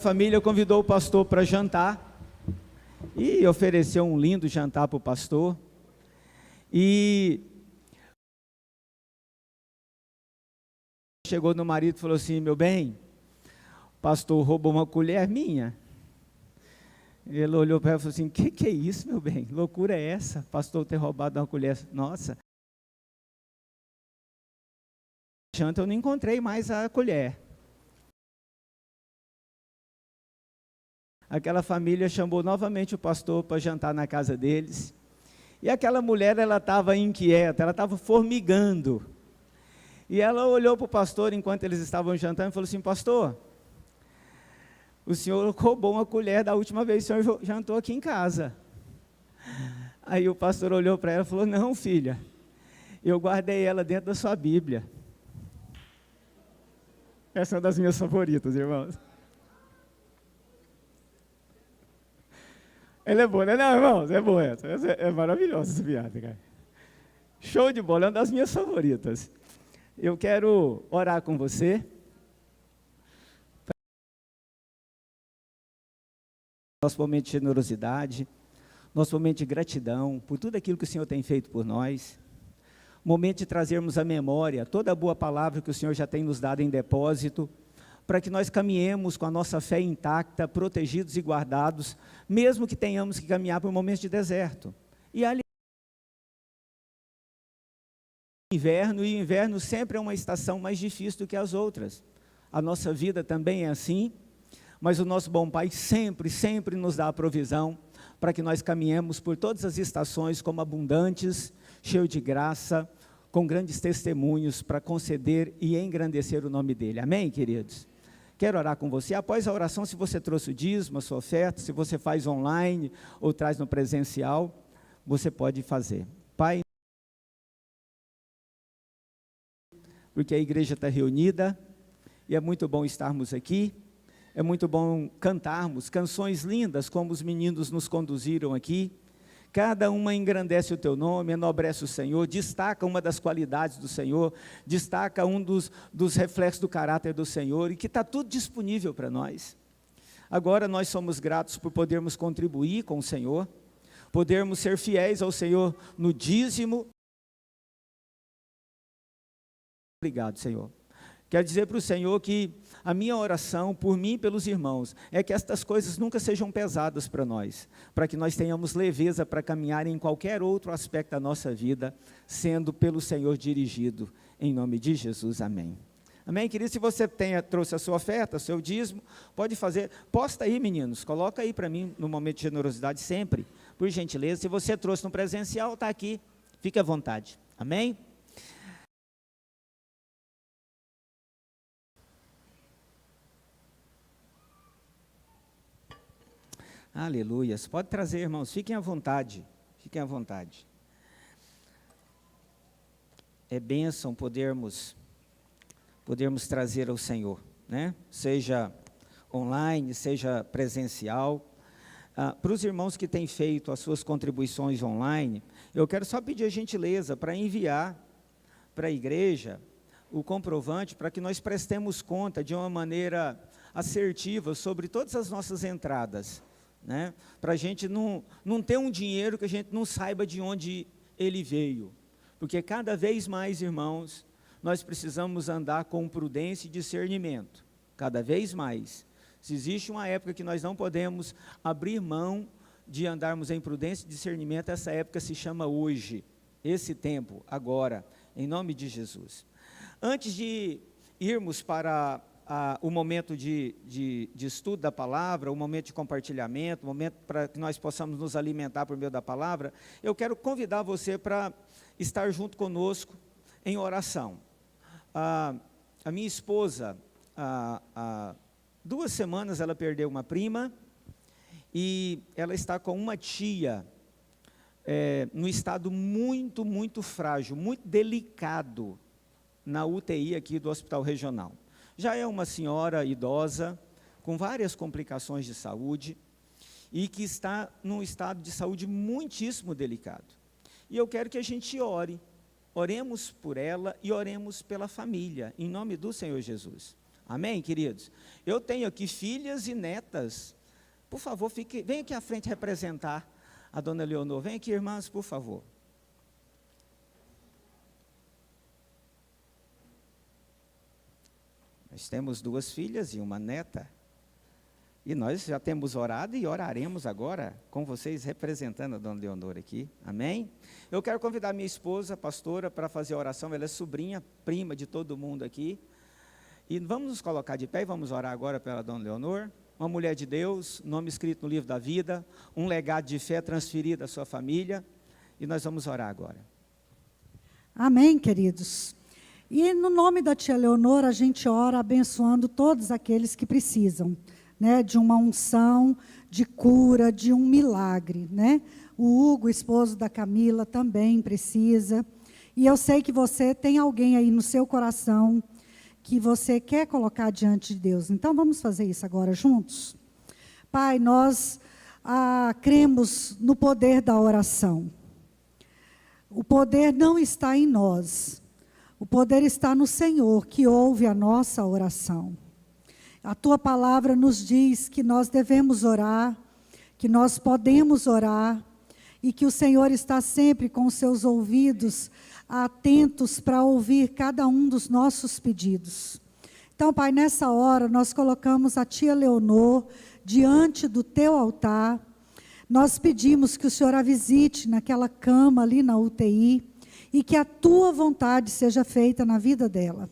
A família convidou o pastor para jantar e ofereceu um lindo jantar para o pastor. E chegou no marido e falou assim: meu bem, o pastor roubou uma colher minha. Ele olhou para ela e falou assim: que é isso, meu bem? Loucura é essa? O pastor ter roubado uma colher nossa. Janta eu não encontrei mais a colher. Aquela família chamou novamente o pastor para jantar na casa deles. E aquela mulher, ela estava inquieta, ela estava formigando. E ela olhou para o pastor enquanto eles estavam jantando e falou assim: pastor, o senhor roubou uma colher da última vez que o senhor jantou aqui em casa. Aí o pastor olhou para ela e falou: não, filha, eu guardei ela dentro da sua Bíblia. Essa é uma das minhas favoritas, irmãos. Ela é boa, né? Não, irmãos, é boa essa. Essa é maravilhosa essa piada, cara. Show de bola, é uma das minhas favoritas. Eu quero orar com você. Nosso momento de generosidade, nosso momento de gratidão por tudo aquilo que o Senhor tem feito por nós. Momento de trazermos à memória toda a boa palavra que o Senhor já tem nos dado em depósito, para que nós caminhemos com a nossa fé intacta, protegidos e guardados, mesmo que tenhamos que caminhar por momentos de deserto. E ali inverno, e o inverno sempre é uma estação mais difícil do que as outras. A nossa vida também é assim, mas o nosso bom Pai sempre nos dá a provisão para que nós caminhemos por todas as estações como abundantes, cheios de graça, com grandes testemunhos para conceder e engrandecer o nome dEle. Amém, queridos? Quero orar com você. Após a oração, se você trouxe o dízimo, a sua oferta, se você faz online ou traz no presencial, você pode fazer. Pai, porque a igreja está reunida, e é muito bom estarmos aqui, é muito bom cantarmos canções lindas, como os meninos nos conduziram aqui. Cada uma engrandece o teu nome, enobrece o Senhor, destaca uma das qualidades do Senhor, destaca um dos reflexos do caráter do Senhor, e que está tudo disponível para nós. Agora nós somos gratos por podermos contribuir com o Senhor, podermos ser fiéis ao Senhor no dízimo. Obrigado, Senhor. Quero dizer para o Senhor que a minha oração por mim e pelos irmãos é que estas coisas nunca sejam pesadas para nós, para que nós tenhamos leveza para caminhar em qualquer outro aspecto da nossa vida, sendo pelo Senhor dirigido, em nome de Jesus, amém. Amém, querido? Se você trouxe a sua oferta, seu dízimo, pode fazer, posta aí, meninos, coloca aí para mim no momento de generosidade sempre, por gentileza. Se você trouxe no presencial, está aqui, fique à vontade, amém? Aleluias, pode trazer, irmãos, fiquem à vontade, fiquem à vontade. É bênção podermos trazer ao Senhor, né? Seja online, seja presencial. Para os irmãos que têm feito as suas contribuições online, eu quero só pedir a gentileza para enviar para a igreja o comprovante, para que nós prestemos conta de uma maneira assertiva sobre todas as nossas entradas, né? Para a gente não ter um dinheiro que a gente não saiba de onde ele veio, porque cada vez mais, irmãos, nós precisamos andar com prudência e discernimento, cada vez mais. Se existe uma época que nós não podemos abrir mão de andarmos em prudência e discernimento, essa época se chama hoje, esse tempo, agora, em nome de Jesus. Antes de irmos para o momento de estudo da palavra, o momento de compartilhamento, o momento para que nós possamos nos alimentar por meio da palavra, eu quero convidar você para estar junto conosco em oração. A minha esposa, há 2 semanas, ela perdeu uma prima, e ela está com uma tia, num estado muito frágil, muito delicado, na UTI aqui do Hospital Regional. Já é uma senhora idosa, com várias complicações de saúde, e que está num estado de saúde muitíssimo delicado. E eu quero que a gente oremos por ela e oremos pela família, em nome do Senhor Jesus. Amém, queridos? Eu tenho aqui filhas e netas. Por favor, vem aqui à frente representar a dona Leonor. Vem aqui, irmãs, por favor. Nós temos 2 filhas e uma neta. E nós já temos orado e oraremos agora com vocês representando a dona Leonor aqui. Amém? Eu quero convidar minha esposa, a pastora, para fazer a oração. Ela é sobrinha, prima de todo mundo aqui. E vamos nos colocar de pé e vamos orar agora pela dona Leonor. Uma mulher de Deus, nome escrito no livro da vida, um legado de fé transferido à sua família. E nós vamos orar agora. Amém, queridos. E no nome da tia Leonor, a gente ora abençoando todos aqueles que precisam, né, de uma unção, de cura, de um milagre, né? O Hugo, esposo da Camila, também precisa. E eu sei que você tem alguém aí no seu coração que você quer colocar diante de Deus. Então, vamos fazer isso agora juntos? Pai, nós cremos no poder da oração. O poder não está em nós. O poder está no Senhor, que ouve a nossa oração. A Tua palavra nos diz que nós devemos orar, que nós podemos orar, e que o Senhor está sempre com os seus ouvidos atentos para ouvir cada um dos nossos pedidos. Então, Pai, nessa hora nós colocamos a tia Leonor diante do Teu altar. Nós pedimos que o Senhor a visite naquela cama ali na UTI e que a Tua vontade seja feita na vida dela.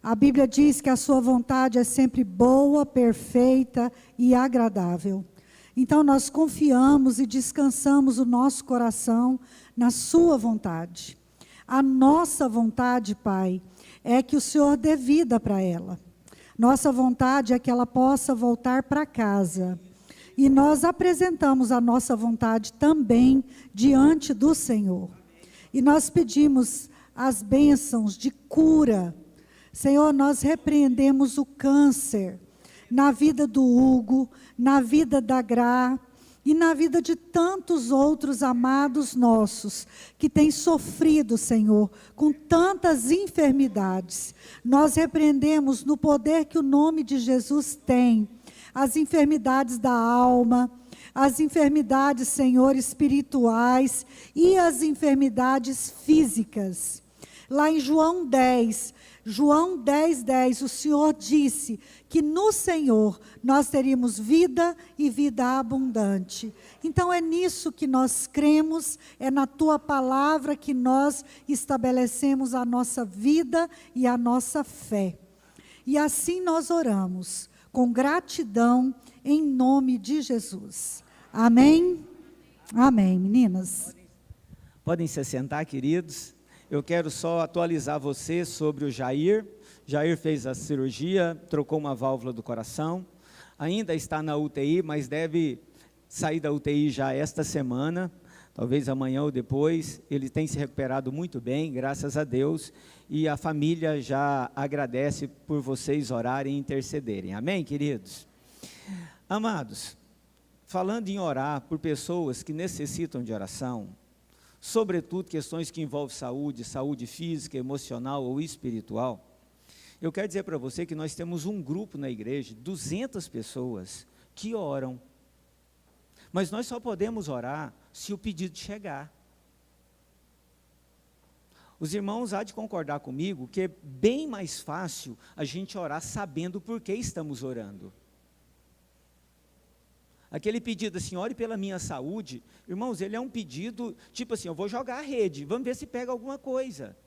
A Bíblia diz que a sua vontade é sempre boa, perfeita e agradável. Então nós confiamos e descansamos o nosso coração na sua vontade. A nossa vontade, Pai, é que o Senhor dê vida para ela. Nossa vontade é que ela possa voltar para casa. E nós apresentamos a nossa vontade também diante do Senhor. E nós pedimos as bênçãos de cura. Senhor, nós repreendemos o câncer na vida do Hugo, na vida da Gra e na vida de tantos outros amados nossos que têm sofrido, Senhor, com tantas enfermidades. Nós repreendemos no poder que o nome de Jesus tem, as enfermidades da alma, as enfermidades, Senhor, espirituais e as enfermidades físicas. Lá em João 10, 10, o Senhor disse que no Senhor nós teríamos vida e vida abundante. Então é nisso que nós cremos, é na Tua palavra que nós estabelecemos a nossa vida e a nossa fé. E assim nós oramos, com gratidão, em nome de Jesus. Amém? Amém, meninas. Podem se sentar, queridos. Eu quero só atualizar você sobre o Jair. Jair fez a cirurgia, trocou uma válvula do coração. Ainda está na UTI, mas deve sair da UTI já esta semana, talvez amanhã ou depois. Ele tem se recuperado muito bem, graças a Deus. E a família já agradece por vocês orarem e intercederem. Amém, queridos? Amados, falando em orar por pessoas que necessitam de oração, sobretudo questões que envolvem saúde, saúde física, emocional ou espiritual, eu quero dizer para você que nós temos um grupo na igreja, 200 pessoas, que oram. Mas nós só podemos orar se o pedido chegar. Os irmãos há de concordar comigo que é bem mais fácil a gente orar sabendo por que estamos orando. Aquele pedido assim, ore pela minha saúde, irmãos, ele é um pedido, tipo assim, eu vou jogar a rede, vamos ver se pega alguma coisa.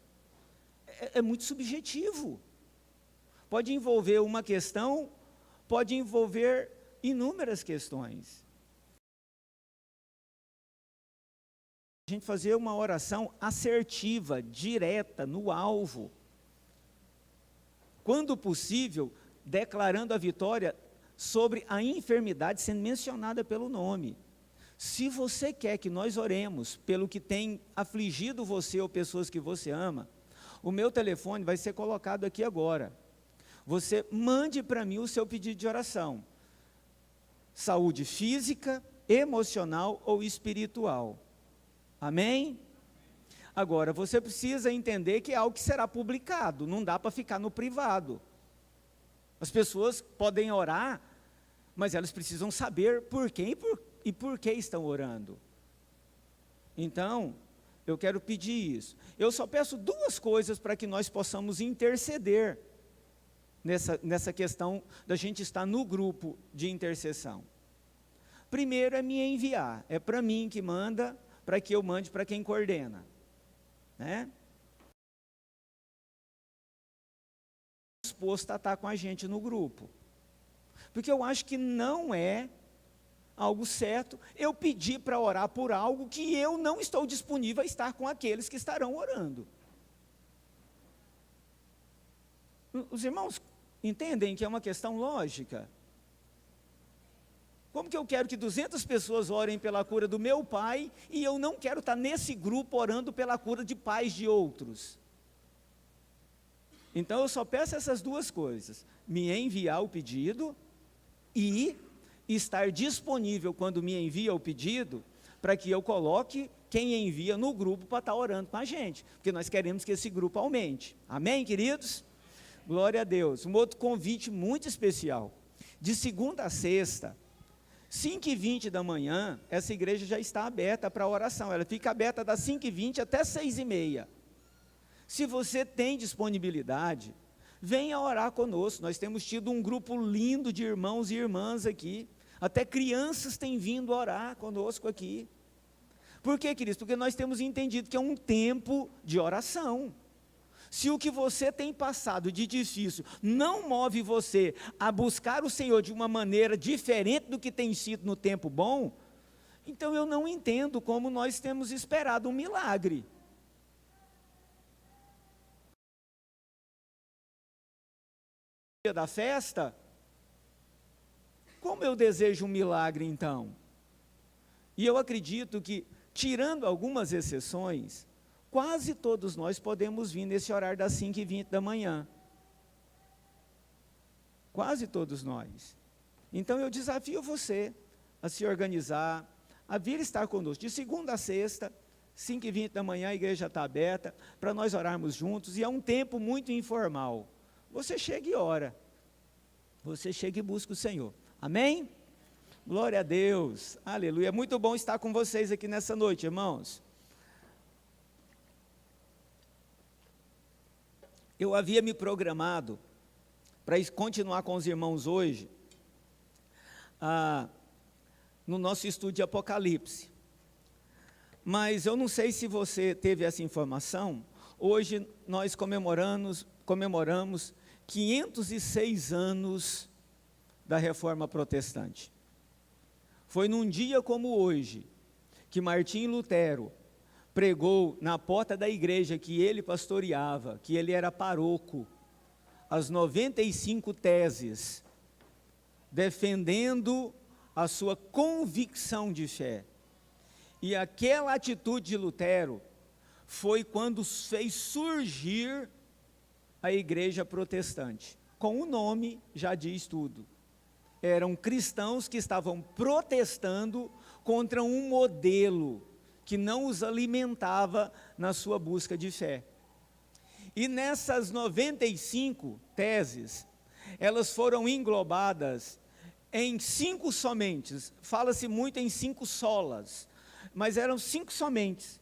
É muito subjetivo. Pode envolver uma questão, pode envolver inúmeras questões. A gente fazer uma oração assertiva, direta, no alvo. Quando possível, declarando a vitória sobre a enfermidade sendo mencionada pelo nome. Se você quer que nós oremos pelo que tem afligido você ou pessoas que você ama, o meu telefone vai ser colocado aqui agora. Você mande para mim o seu pedido de oração. Saúde física, emocional ou espiritual. Amém? Agora, você precisa entender que é algo que será publicado, não dá para ficar no privado. As pessoas podem orar, mas elas precisam saber por quem e por que estão orando. Então, eu quero pedir isso. Eu só peço duas coisas para que nós possamos interceder nessa questão da gente estar no grupo de intercessão. Primeiro é me enviar, é para mim que manda, para que eu mande para quem coordena, né? Disposto a estar com a gente no grupo, porque eu acho que não é algo certo eu pedir para orar por algo que eu não estou disponível a estar com aqueles que estarão orando. Os irmãos entendem que é uma questão lógica? Como que eu quero que 200 pessoas orem pela cura do meu pai e eu não quero estar nesse grupo orando pela cura de pais de outros? Então eu só peço essas duas coisas: me enviar o pedido e estar disponível quando me envia o pedido, para que eu coloque quem envia no grupo para estar orando com a gente, porque nós queremos que esse grupo aumente. Amém, queridos? Glória a Deus. Um outro convite muito especial: de segunda a sexta, 5h20 da manhã, essa igreja já está aberta para oração. Ela fica aberta das 5h20 até 6h30. Se você tem disponibilidade, venha orar conosco. Nós temos tido um grupo lindo de irmãos e irmãs aqui. Até crianças têm vindo orar conosco aqui. Por quê, queridos? Porque nós temos entendido que é um tempo de oração. Se o que você tem passado de difícil não move você a buscar o Senhor de uma maneira diferente do que tem sido no tempo bom, então eu não entendo como nós temos esperado um milagre. Dia da festa, como eu desejo um milagre então? E eu acredito que, tirando algumas exceções, quase todos nós podemos vir nesse horário das 5h20 da manhã. Quase todos nós. Então eu desafio você a se organizar, a vir estar conosco. De segunda a sexta, 5h20 da manhã, a igreja está aberta, para nós orarmos juntos, e é um tempo muito informal. Você chega e ora. Você chega e busca o Senhor. Amém? Glória a Deus. Aleluia. É muito bom estar com vocês aqui nessa noite, irmãos. Eu havia me programado para continuar com os irmãos hoje, no nosso estudo de Apocalipse. Mas eu não sei se você teve essa informação. Hoje nós comemoramos 506 anos da Reforma Protestante. Foi num dia como hoje que Martim Lutero pregou na porta da igreja que ele pastoreava, que ele era paroco, as 95 teses, defendendo a sua convicção de fé. E aquela atitude de Lutero foi quando fez surgir a igreja protestante. Com o nome já diz tudo. Eram cristãos que estavam protestando contra um modelo que não os alimentava na sua busca de fé. E nessas 95 teses, elas foram englobadas em 5 somentes. Fala-se muito em 5 solas, mas eram 5 somentes.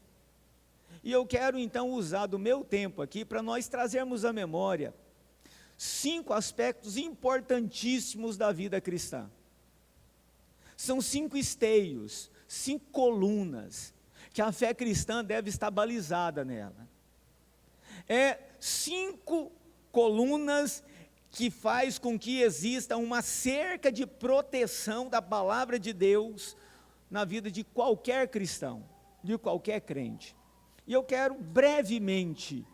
E eu quero então usar do meu tempo aqui para nós trazermos à memória 5 aspectos importantíssimos da vida cristã. São 5 esteios, 5 colunas, que a fé cristã deve estar balizada nela. É 5 colunas que faz com que exista uma cerca de proteção da palavra de Deus na vida de qualquer cristão, de qualquer crente. E eu quero brevemente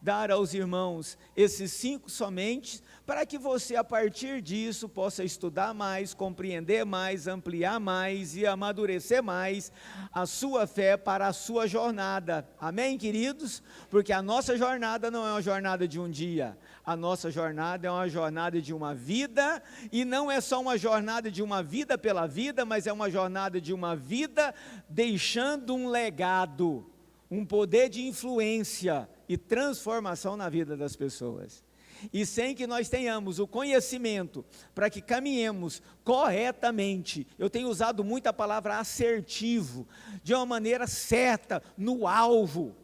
dar aos irmãos esses 5 somente, para que você a partir disso possa estudar mais, compreender mais, ampliar mais e amadurecer mais a sua fé para a sua jornada. Amém, queridos? Porque a nossa jornada não é uma jornada de um dia, a nossa jornada é uma jornada de uma vida, e não é só uma jornada de uma vida pela vida, mas é uma jornada de uma vida deixando um legado, um poder de influência e transformação na vida das pessoas. e sem que nós tenhamos o conhecimento para que caminhemos corretamente, eu tenho usado muito a palavra assertivo, de uma maneira certa, no alvo,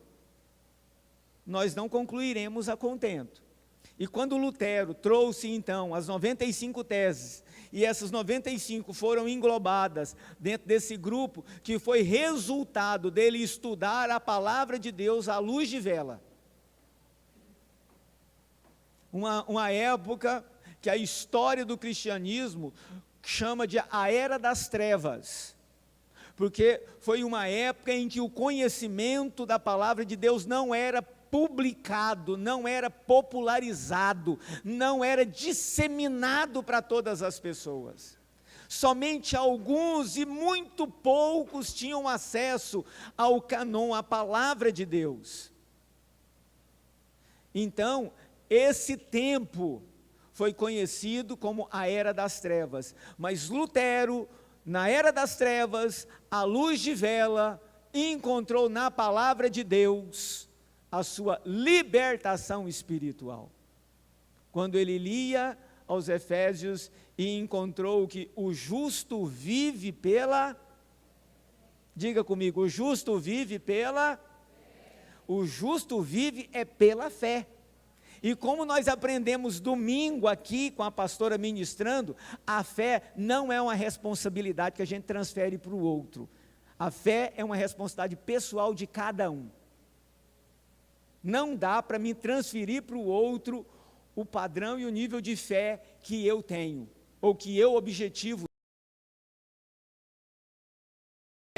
nós não concluiremos a contento. E quando Lutero trouxe então as 95 teses, e essas 95 foram englobadas dentro desse grupo, que foi resultado dele estudar a palavra de Deus à luz de vela. Uma época que a história do cristianismo chama de a Era das Trevas, porque foi uma época em que o conhecimento da palavra de Deus não era publicado, não era popularizado, não era disseminado para todas as pessoas. Somente alguns e muito poucos tinham acesso ao cânon, à palavra de Deus. Então, esse tempo foi conhecido como a Era das Trevas, mas Lutero, na Era das Trevas, à luz de vela, encontrou na palavra de Deus a sua libertação espiritual. Quando ele lia aos Efésios e encontrou que o justo vive pela, diga comigo, o justo vive é pela fé. E como nós aprendemos domingo aqui com a pastora ministrando, a fé não é uma responsabilidade que a gente transfere para o outro. A fé é uma responsabilidade pessoal de cada um. Não dá para me transferir para o outro o padrão e o nível de fé que eu tenho, ou que eu objetivo.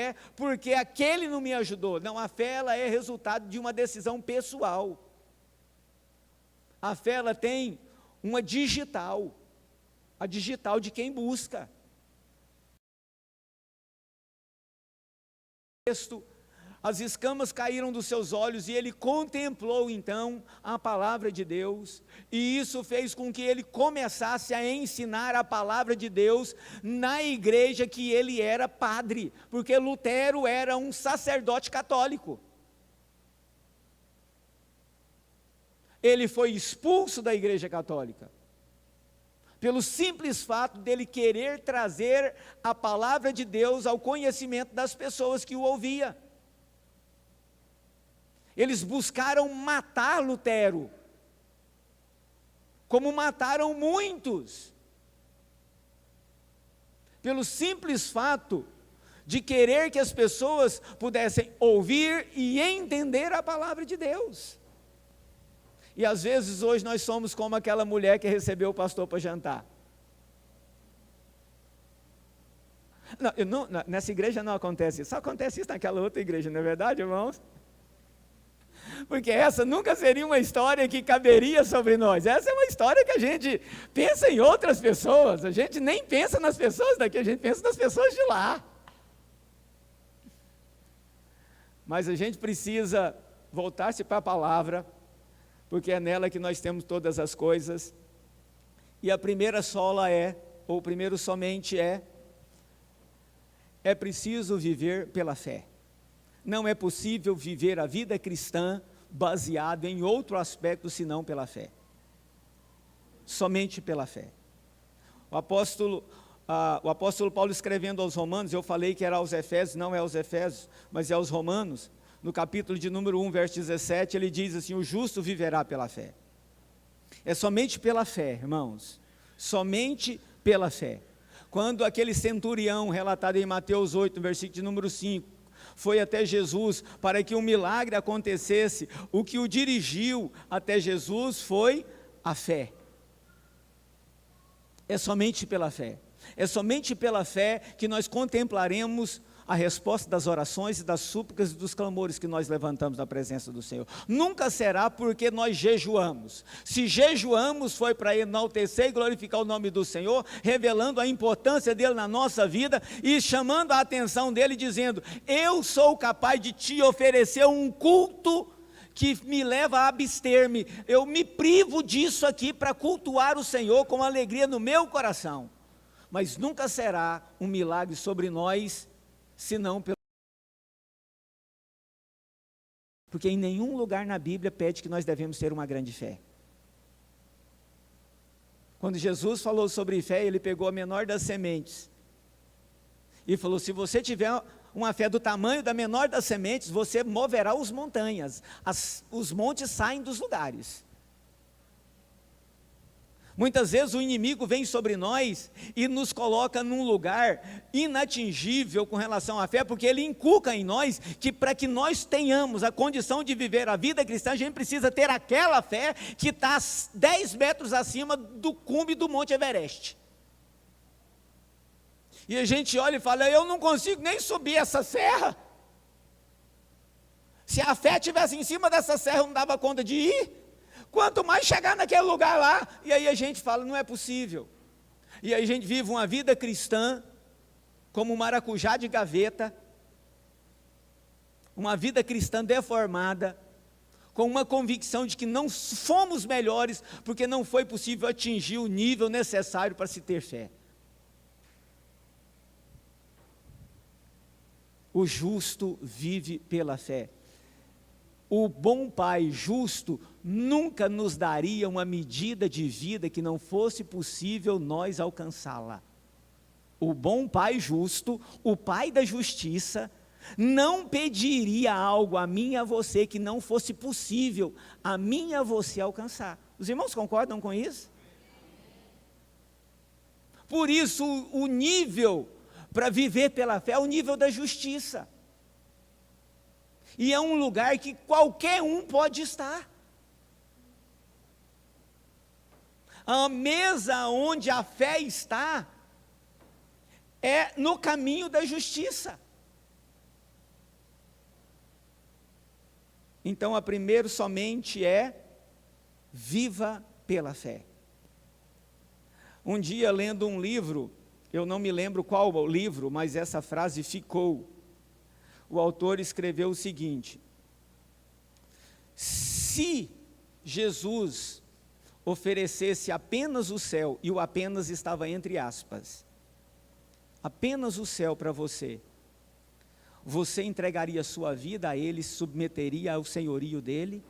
É porque aquele não me ajudou. Não, a fé ela é resultado de uma decisão pessoal. A fé ela tem uma digital, a digital de quem busca. As escamas caíram dos seus olhos e ele contemplou então a palavra de Deus, e isso fez com que ele começasse a ensinar a palavra de Deus na igreja que ele era padre, porque Lutero era um sacerdote católico. Ele foi expulso da igreja católica, pelo simples fato dele querer trazer a palavra de Deus ao conhecimento das pessoas que o ouviam. Eles buscaram matar Lutero, como mataram muitos, pelo simples fato de querer que as pessoas pudessem ouvir e entender a palavra de Deus. E às vezes hoje nós somos como aquela mulher que recebeu o pastor para jantar. Nessa igreja não acontece isso, só acontece isso naquela outra igreja, não é verdade, irmãos? Porque essa nunca seria uma história que caberia sobre nós. Essa é uma história que a gente pensa em outras pessoas, a gente nem pensa nas pessoas daqui, a gente pensa nas pessoas de lá. Mas a gente precisa voltar-se para a palavra, porque é nela que nós temos todas as coisas. E a primeira sola ou o primeiro somente é preciso viver pela fé. Não é possível viver a vida cristã baseado em outro aspecto senão pela fé. Somente pela fé. O apóstolo Paulo escrevendo aos Romanos, eu falei que era aos Efésios, não é aos Efésios, mas é aos Romanos, no capítulo de número 1, verso 17, ele diz assim: o justo viverá pela fé. É somente pela fé, irmãos, somente pela fé. Quando aquele centurião relatado em Mateus 8, versículo de número 5, foi até Jesus para que um milagre acontecesse, o que o dirigiu até Jesus foi a fé. É somente pela fé. É somente pela fé que nós contemplaremos a resposta das orações e das súplicas e dos clamores que nós levantamos na presença do Senhor. Nunca será porque nós jejuamos. Se jejuamos foi para enaltecer e glorificar o nome do Senhor, revelando a importância dele na nossa vida e chamando a atenção dele, dizendo: eu sou capaz de te oferecer um culto que me leva a abster-me, eu me privo disso aqui para cultuar o Senhor com alegria no meu coração. Mas nunca será um milagre sobre nós, senão pelo... Porque em nenhum lugar na Bíblia pede que nós devemos ter uma grande fé. Quando Jesus falou sobre fé, ele pegou a menor das sementes e falou: se você tiver uma fé do tamanho da menor das sementes, você moverá as montanhas, os montes saem dos lugares. Muitas vezes o inimigo vem sobre nós e nos coloca num lugar inatingível com relação à fé, porque ele inculca em nós que para que nós tenhamos a condição de viver a vida cristã, a gente precisa ter aquela fé que está 10 metros acima do cume do Monte Everest. E a gente olha e fala: eu não consigo nem subir essa serra. Se a fé estivesse em cima dessa serra, eu não dava conta de ir. Quanto mais chegar naquele lugar lá, e aí a gente fala: não é possível. E aí a gente vive uma vida cristã, como um maracujá de gaveta, uma vida cristã deformada, com uma convicção de que não fomos melhores, porque não foi possível atingir o nível necessário para se ter fé. O justo vive pela fé. O bom pai justo nunca nos daria uma medida de vida que não fosse possível nós alcançá-la. O bom pai justo, o pai da justiça, não pediria algo a mim e a você que não fosse possível a mim e a você alcançar. Os irmãos concordam com isso? Por isso, o nível para viver pela fé é o nível da justiça. E é um lugar que qualquer um pode estar. A mesa onde a fé está é no caminho da justiça. Então, a primeira somente é: viva pela fé. Um dia, lendo um livro, eu não me lembro qual o livro, mas essa frase ficou. O autor escreveu o seguinte: se Jesus oferecesse apenas o céu, e o apenas estava entre aspas, apenas o céu para você, você entregaria sua vida a Ele, se submeteria ao senhorio dEle?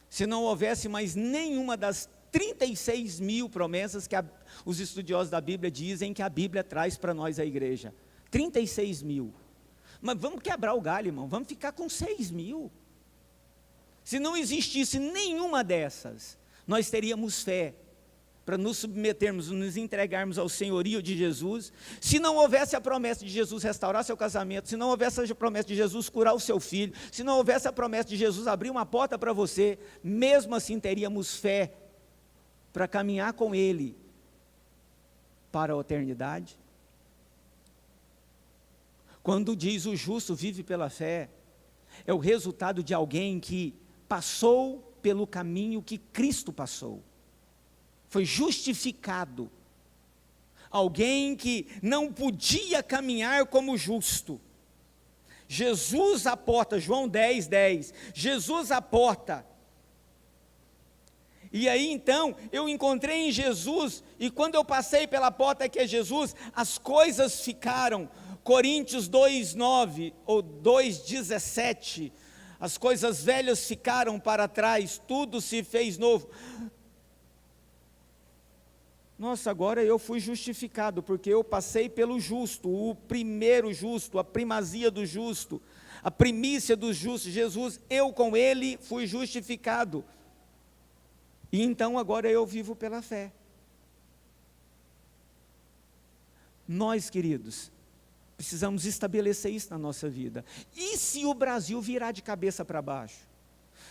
Se não houvesse mais nenhuma das 36 mil promessas que os estudiosos da Bíblia dizem que a Bíblia traz para nós, a igreja. 36 mil. Mas vamos quebrar o galho, irmão, vamos ficar com 6 mil. Se não existisse nenhuma dessas, nós teríamos fé para nos submetermos, nos entregarmos ao senhorio de Jesus. Se não houvesse a promessa de Jesus restaurar seu casamento, se não houvesse a promessa de Jesus curar o seu filho, se não houvesse a promessa de Jesus abrir uma porta para você, mesmo assim teríamos fé para caminhar com Ele para a eternidade. Quando diz o justo vive pela fé, é o resultado de alguém que passou pelo caminho que Cristo passou, foi justificado, alguém que não podia caminhar como justo. Jesus à porta, João 10, 10, Jesus à porta. E aí então, eu encontrei em Jesus, e quando eu passei pela porta que é Jesus, as coisas ficaram, Coríntios 2, 9, ou 2, 17, as coisas velhas ficaram para trás, tudo se fez novo. Nossa, agora eu fui justificado, porque eu passei pelo justo, o primeiro justo, a primazia do justo, a primícia do justo, Jesus, eu com Ele fui justificado. E então agora eu vivo pela fé. Nós, queridos, precisamos estabelecer isso na nossa vida. E se o Brasil virar de cabeça para baixo?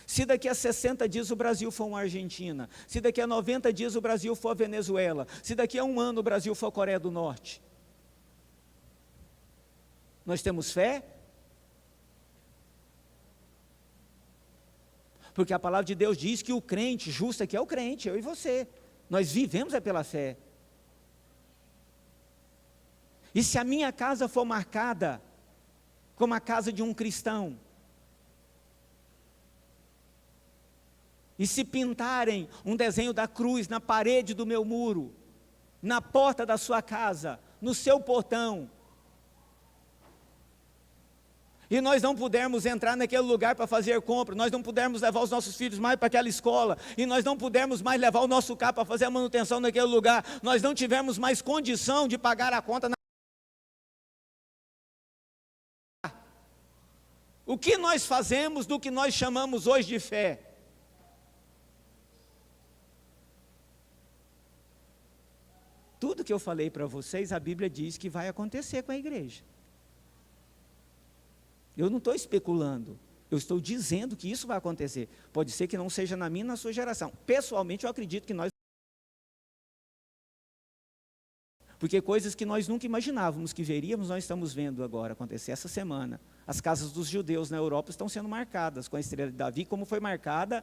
Se daqui a 60 dias o Brasil for uma Argentina, se daqui a 90 dias o Brasil for a Venezuela, se daqui a um ano o Brasil for a Coreia do Norte, nós temos fé? Porque a palavra de Deus diz que o crente justo aqui é o crente, eu e você, nós vivemos pela fé. E se a minha casa for marcada como a casa de um cristão, e se pintarem um desenho da cruz na parede do meu muro, na porta da sua casa, no seu portão, e nós não pudermos entrar naquele lugar para fazer compra, nós não pudermos levar os nossos filhos mais para aquela escola, e nós não pudermos mais levar o nosso carro para fazer a manutenção naquele lugar, nós não tivermos mais condição de pagar a conta. O que nós fazemos do que nós chamamos hoje de fé? Tudo que eu falei para vocês, a Bíblia diz que vai acontecer com a igreja. Eu não estou especulando, eu estou dizendo que isso vai acontecer. Pode ser que não seja na minha e na sua geração. Pessoalmente, eu acredito que nós... Porque coisas que nós nunca imaginávamos que veríamos, nós estamos vendo agora acontecer essa semana. As casas dos judeus na Europa estão sendo marcadas com a estrela de Davi, como foi marcada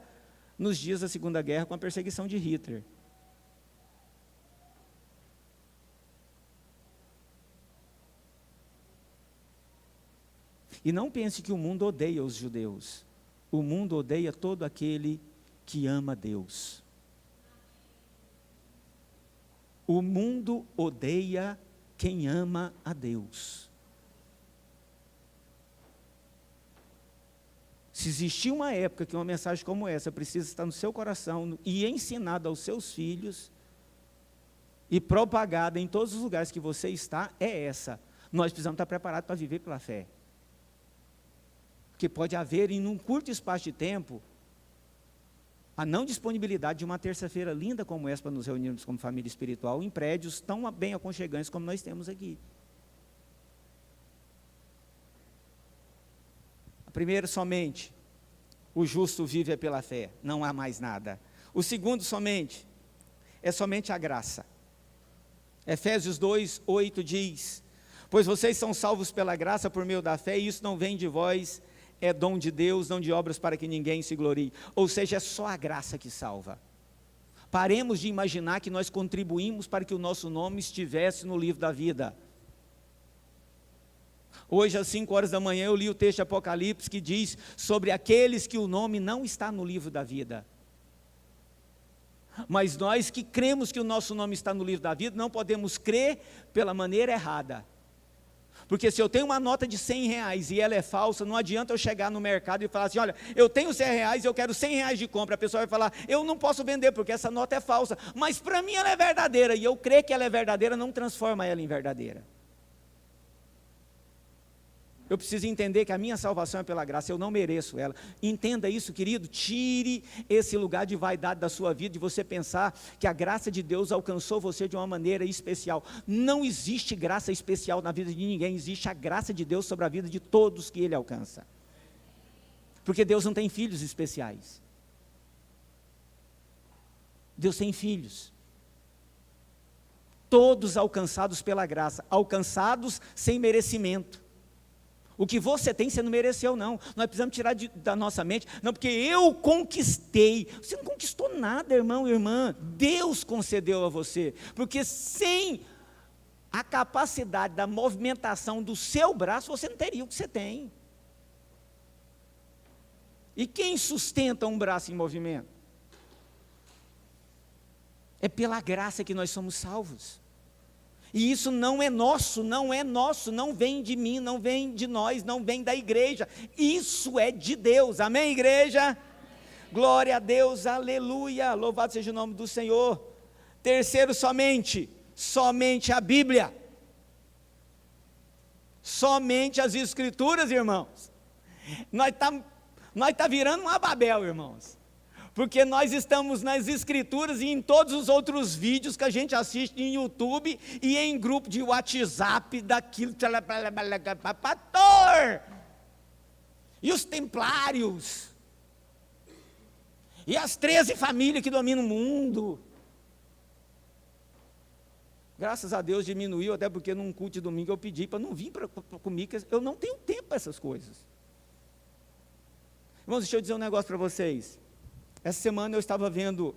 nos dias da Segunda Guerra com a perseguição de Hitler. E não pense que o mundo odeia os judeus. O mundo odeia todo aquele que ama Deus. O mundo odeia quem ama a Deus. Se existir uma época que uma mensagem como essa precisa estar no seu coração e ensinada aos seus filhos e propagada em todos os lugares que você está, é essa. Nós precisamos estar preparados para viver pela fé. Porque pode haver, em um curto espaço de tempo, a não disponibilidade de uma terça-feira linda como essa para nos reunirmos como família espiritual em prédios tão bem aconchegantes como nós temos aqui. A primeira, somente, o justo vive pela fé, não há mais nada. O segundo, somente, é somente a graça. Efésios 2:8 diz: pois vocês são salvos pela graça por meio da fé, e isso não vem de vós, é dom de Deus, não de obras para que ninguém se glorie. Ou seja, é só a graça que salva. Paremos de imaginar que nós contribuímos para que o nosso nome estivesse no livro da vida. Hoje às 5 horas da manhã eu li o texto de Apocalipse que diz sobre aqueles que o nome não está no livro da vida. Mas nós que cremos que o nosso nome está no livro da vida, não podemos crer pela maneira errada. Porque se eu tenho uma nota de R$100 e ela é falsa, não adianta eu chegar no mercado e falar assim, olha, eu tenho R$100 e eu quero R$100 de compra. A pessoa vai falar, eu não posso vender porque essa nota é falsa, mas para mim ela é verdadeira, e eu crer que ela é verdadeira não transforma ela em verdadeira. Eu preciso entender que a minha salvação é pela graça, eu não mereço ela. Entenda isso, querido, tire esse lugar de vaidade da sua vida, de você pensar que a graça de Deus alcançou você de uma maneira especial. Não existe graça especial na vida de ninguém, existe a graça de Deus sobre a vida de todos que Ele alcança. Porque Deus não tem filhos especiais. Deus tem filhos. Todos alcançados pela graça, alcançados sem merecimento. O que você tem, você não mereceu, não. Nós precisamos tirar da nossa mente, não, porque eu conquistei. Você não conquistou nada, irmão e irmã. Deus concedeu a você. Porque sem a capacidade da movimentação do seu braço, você não teria o que você tem. E quem sustenta um braço em movimento? É pela graça que nós somos salvos. E isso não é nosso, não vem de mim, não vem de nós, não vem da igreja, isso é de Deus, amém, igreja? Glória a Deus, aleluia, louvado seja o nome do Senhor. Terceiro, somente a Bíblia, somente as Escrituras, irmãos. Nós tá virando uma Babel, irmãos. Porque nós estamos nas Escrituras e em todos os outros vídeos que a gente assiste em YouTube e em grupo de WhatsApp daquilo, pastor, e os templários, e as 13 famílias que dominam o mundo. Graças a Deus diminuiu, até porque num culto de domingo eu pedi para não vir comigo, eu não tenho tempo para essas coisas. Irmãos, deixa eu dizer um negócio para vocês. Essa semana eu estava lendo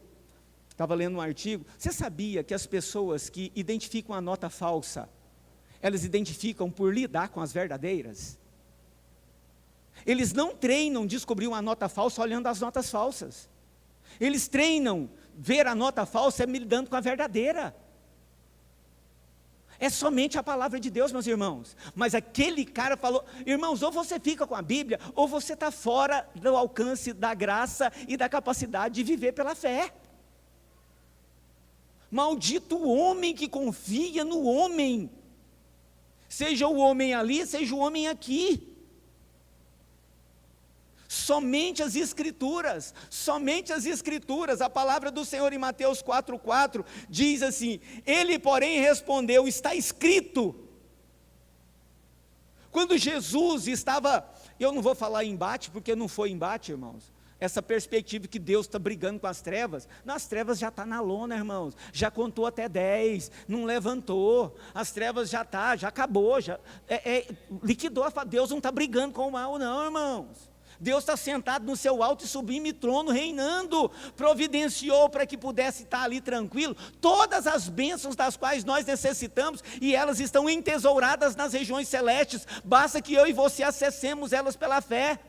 um artigo. Você sabia que as pessoas que identificam a nota falsa, elas identificam por lidar com as verdadeiras? Eles não treinam descobrir uma nota falsa olhando as notas falsas. Eles treinam ver a nota falsa lidando com a verdadeira. É somente a palavra de Deus, meus irmãos. Mas aquele cara falou, irmãos, ou você fica com a Bíblia, ou você está fora do alcance da graça e da capacidade de viver pela fé. Maldito o homem que confia no homem. Seja o homem ali, seja o homem aqui. Somente as Escrituras, a palavra do Senhor em Mateus 4,4 diz assim: ele porém respondeu, está escrito. Quando Jesus estava, eu não vou falar embate, porque não foi embate, irmãos, essa perspectiva que Deus está brigando com as trevas, nas trevas já está na lona, irmãos, já contou até 10, não levantou, as trevas já acabou, liquidou, Deus não está brigando com o mal não, irmãos. Deus está sentado no seu alto e sublime trono, reinando, providenciou para que pudesse estar ali tranquilo, todas as bênçãos das quais nós necessitamos, e elas estão entesouradas nas regiões celestes, basta que eu e você acessemos elas pela fé.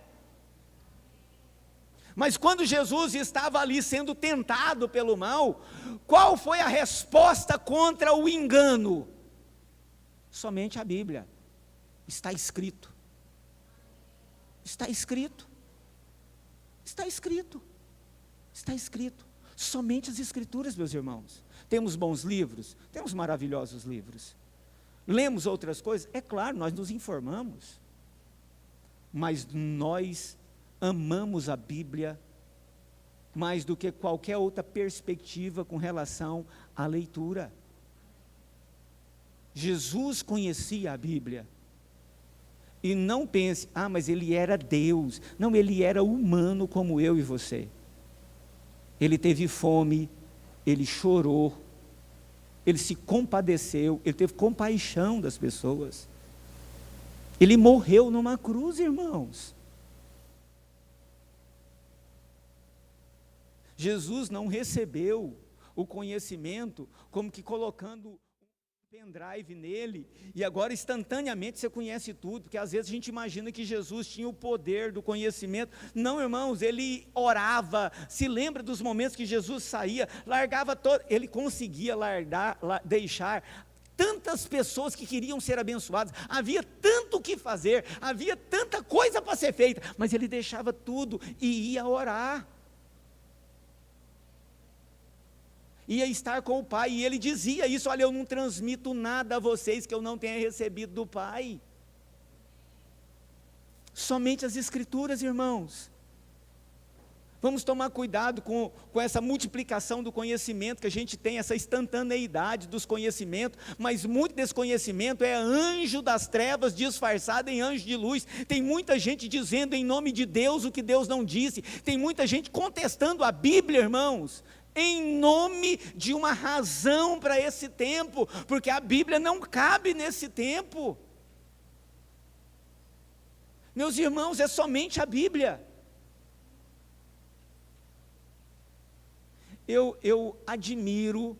Mas quando Jesus estava ali sendo tentado pelo mal, qual foi a resposta contra o engano? Somente a Bíblia, está escrito. Está escrito, está escrito, está escrito, somente as Escrituras, meus irmãos. Temos bons livros, temos maravilhosos livros, lemos outras coisas, é claro, nós nos informamos, mas nós amamos a Bíblia mais do que qualquer outra perspectiva com relação à leitura. Jesus conhecia a Bíblia. E não pense, mas ele era Deus. Não, ele era humano como eu e você. Ele teve fome, ele chorou, ele se compadeceu, ele teve compaixão das pessoas. Ele morreu numa cruz, irmãos. Jesus não recebeu o conhecimento como que colocando pendrive nele, e agora instantaneamente você conhece tudo, porque às vezes a gente imagina que Jesus tinha o poder do conhecimento. Não, irmãos, ele orava, se lembra dos momentos que Jesus saía, largava todo, ele conseguia deixar tantas pessoas que queriam ser abençoadas, havia tanto o que fazer, havia tanta coisa para ser feita, mas ele deixava tudo e ia orar. Ia estar com o Pai, e ele dizia isso: olha, eu não transmito nada a vocês que eu não tenha recebido do Pai. Somente as Escrituras, irmãos. Vamos tomar cuidado com essa multiplicação do conhecimento que a gente tem, essa instantaneidade dos conhecimentos, mas muito desse conhecimento é anjo das trevas disfarçado em anjo de luz. Tem muita gente dizendo em nome de Deus o que Deus não disse, tem muita gente contestando a Bíblia, irmãos, em nome de uma razão para esse tempo, porque a Bíblia não cabe nesse tempo. Meus irmãos, é somente a Bíblia. Eu admiro,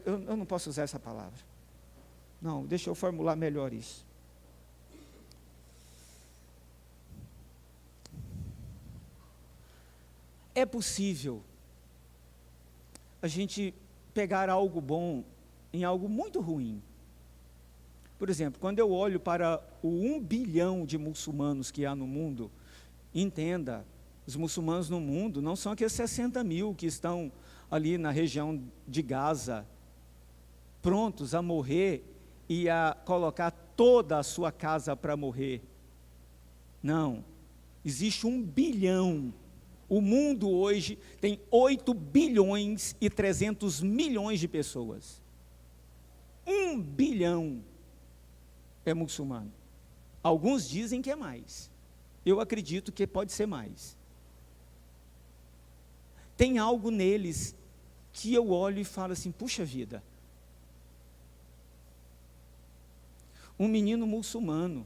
eu não posso usar essa palavra, não, deixa eu formular melhor isso. É possível a gente pegar algo bom em algo muito ruim. Por exemplo, quando eu olho para o 1 bilhão de muçulmanos que há no mundo, entenda, os muçulmanos no mundo não são aqueles 60 mil que estão ali na região de Gaza, prontos a morrer e a colocar toda a sua casa para morrer. Não, existe 1 bilhão. O mundo hoje tem 8 bilhões e 300 milhões de pessoas. 1 bilhão é muçulmano. Alguns dizem que é mais. Eu acredito que pode ser mais. Tem algo neles que eu olho e falo assim, puxa vida. Um menino muçulmano.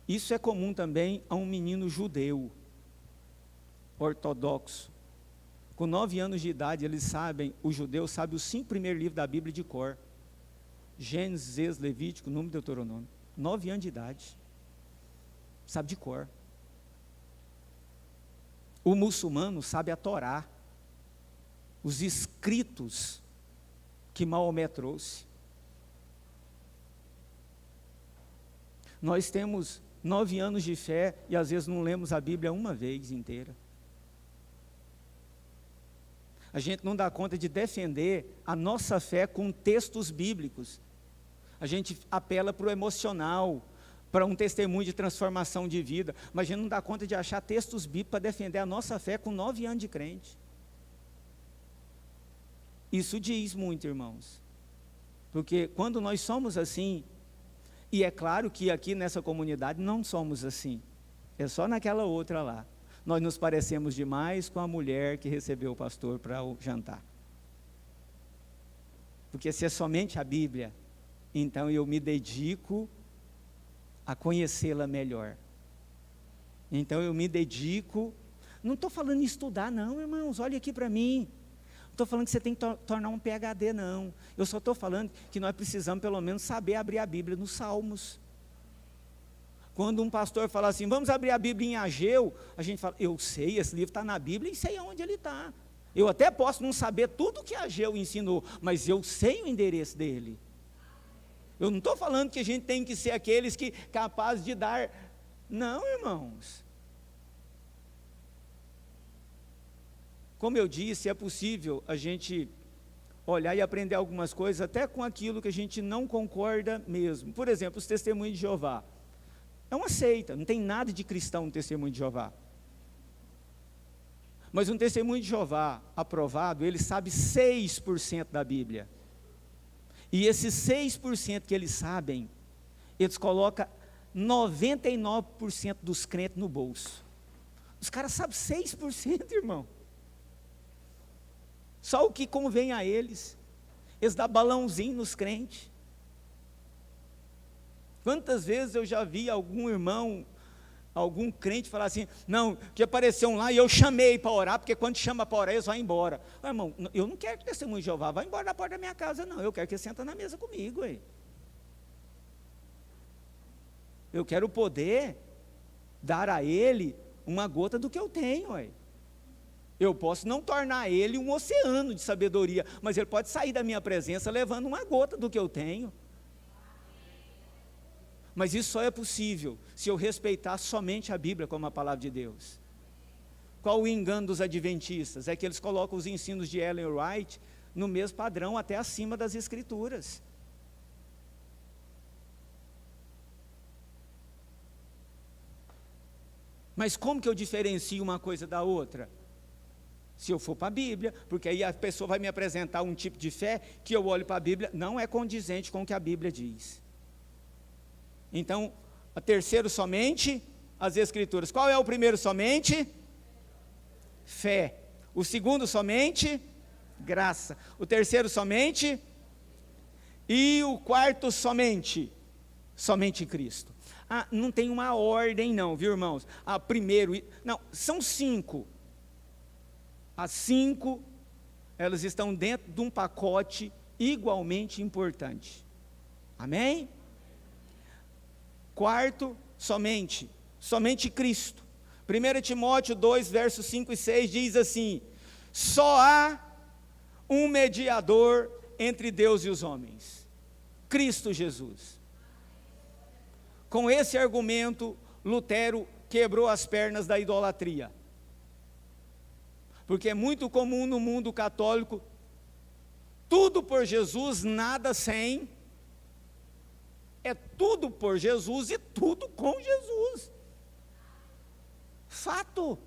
Isso é comum também a um menino judeu, ortodoxo. Com 9 anos de idade, o judeu sabe os 5 primeiros livros da Bíblia de cor. Gênesis, Levítico, Número, Deuteronômio. 9 anos de idade. Sabe de cor. O muçulmano sabe a Torá, os escritos que Maomé trouxe. Nós temos 9 anos de fé e às vezes não lemos a Bíblia uma vez inteira. A gente não dá conta de defender a nossa fé com textos bíblicos. A gente apela para o emocional, para um testemunho de transformação de vida, mas a gente não dá conta de achar textos bíblicos para defender a nossa fé com 9 anos de crente. Isso diz muito, irmãos, porque quando nós somos assim, e é claro que aqui nessa comunidade não somos assim, é só naquela outra lá, nós nos parecemos demais com a mulher que recebeu o pastor para o jantar, porque se é somente a Bíblia, então eu me dedico a conhecê-la melhor, então eu me dedico, não estou falando em estudar não, irmãos, olhe aqui para mim, não estou falando que você tem que tornar um PhD não, eu só estou falando que nós precisamos pelo menos saber abrir a Bíblia nos Salmos. Quando um pastor fala assim, vamos abrir a Bíblia em Ageu, a gente fala, eu sei, esse livro está na Bíblia e sei onde ele está, eu até posso não saber tudo que Ageu ensinou, mas eu sei o endereço dele. Eu não estou falando que a gente tem que ser aqueles que capazes de dar, não, irmãos. Como eu disse, é possível a gente olhar e aprender algumas coisas, até com aquilo que a gente não concorda mesmo. Por exemplo, os testemunhos de Jeová. É uma seita, não tem nada de cristão no testemunho de Jeová. Mas um testemunho de Jeová aprovado, ele sabe 6% da Bíblia. E esses 6% que eles sabem, eles colocam 99% dos crentes no bolso. Os caras sabem 6%, irmão. Só o que convém a eles. Eles dão balãozinho nos crentes. Quantas vezes eu já vi algum irmão, algum crente falar assim, não, que apareceu um lá e eu chamei para orar, porque quando chama para orar eles vão embora. Ah, irmão, eu não quero que o testemunho de Jeová vá embora da porta da minha casa não, eu quero que ele senta na mesa comigo. Aí. Eu quero poder dar a ele uma gota do que eu tenho. Aí. Eu posso não tornar ele um oceano de sabedoria, mas ele pode sair da minha presença levando uma gota do que eu tenho. Mas isso só é possível se eu respeitar somente a Bíblia como a palavra de Deus. Qual o engano dos adventistas? É que eles colocam os ensinos de Ellen White no mesmo padrão, até acima das Escrituras. Mas como que eu diferencio uma coisa da outra? Se eu for para a Bíblia, porque aí a pessoa vai me apresentar um tipo de fé que eu olho para a Bíblia, não é condizente com o que a Bíblia diz. Então, a terceiro somente, as Escrituras. Qual é o primeiro somente? Fé. O segundo somente? Graça. O terceiro somente? E o quarto somente? Somente Cristo. Ah, não tem uma ordem não, viu irmãos? Ah, primeiro, não, são 5. As 5, elas estão dentro de um pacote igualmente importante. Amém? Quarto, somente Cristo. 1 Timóteo 2, versos 5 e 6 diz assim, só há um mediador entre Deus e os homens, Cristo Jesus. Com esse argumento, Lutero quebrou as pernas da idolatria. Porque é muito comum no mundo católico, tudo por Jesus, nada sem. É tudo por Jesus e tudo com Jesus. Fato.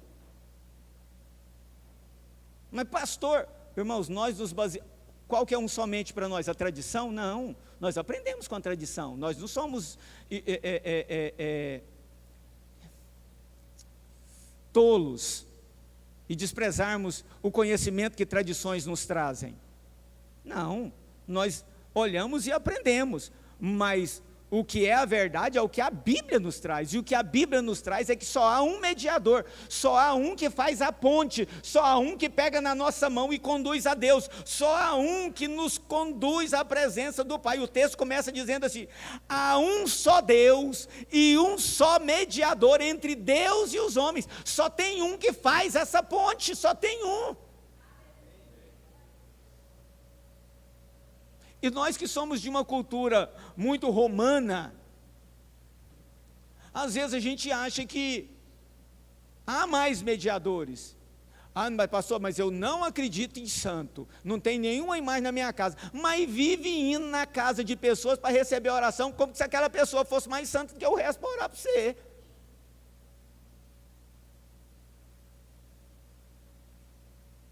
Mas pastor, irmãos, nós nos baseamos, qual que é um somente para nós? A tradição? Não, nós aprendemos com a tradição, nós não somos tolos e desprezarmos o conhecimento que tradições nos trazem. Não, nós olhamos e aprendemos, mas o que é a verdade é o que a Bíblia nos traz, e o que a Bíblia nos traz é que só há um mediador, só há um que faz a ponte, só há um que pega na nossa mão e conduz a Deus, só há um que nos conduz à presença do Pai. O texto começa dizendo assim, há um só Deus e um só mediador entre Deus e os homens, só tem um que faz essa ponte, só tem um. E nós que somos de uma cultura muito romana, às vezes a gente acha que há mais mediadores. Ah, mas pastor, mas eu não acredito em santo, não tem nenhuma imagem na minha casa, mas vive indo na casa de pessoas para receber oração, como se aquela pessoa fosse mais santa do que o resto para orar para você.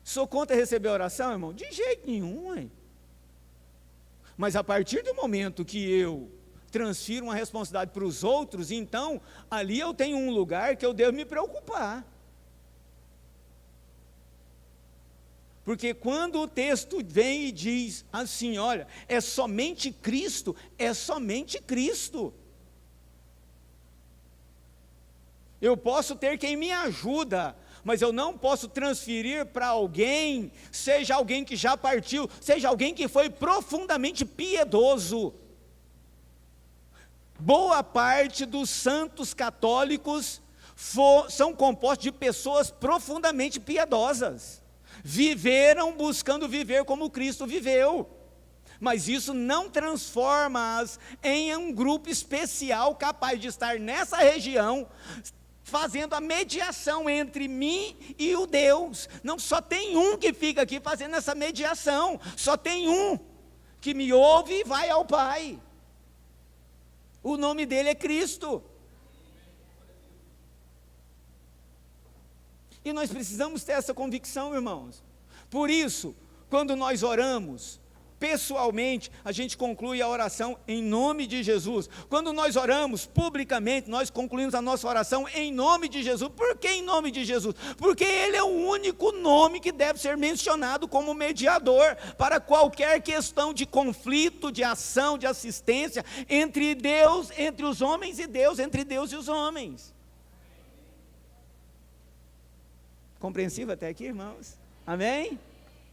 Sou contra receber oração, irmão? De jeito nenhum, hein? Mas a partir do momento que eu transfiro uma responsabilidade para os outros, então ali eu tenho um lugar que eu devo me preocupar. Porque quando o texto vem e diz assim, olha, é somente Cristo, é somente Cristo. Eu posso ter quem me ajuda, mas eu não posso transferir para alguém, seja alguém que já partiu, seja alguém que foi profundamente piedoso. Boa parte dos santos católicos são compostos de pessoas profundamente piedosas. Viveram buscando viver como Cristo viveu, mas isso não transforma-as em um grupo especial capaz de estar nessa região, fazendo a mediação entre mim e o Deus. Não, só tem um que fica aqui fazendo essa mediação, só tem um que me ouve e vai ao Pai, o nome dele é Cristo. E nós precisamos ter essa convicção, irmãos. Por isso, quando nós oramos, pessoalmente, a gente conclui a oração em nome de Jesus. Quando nós oramos publicamente, nós concluímos a nossa oração em nome de Jesus. Por que em nome de Jesus? Porque Ele é o único nome que deve ser mencionado como mediador para qualquer questão de conflito, de ação, de assistência entre Deus, entre os homens e Deus, entre Deus e os homens. Compreensível até aqui, irmãos? Amém?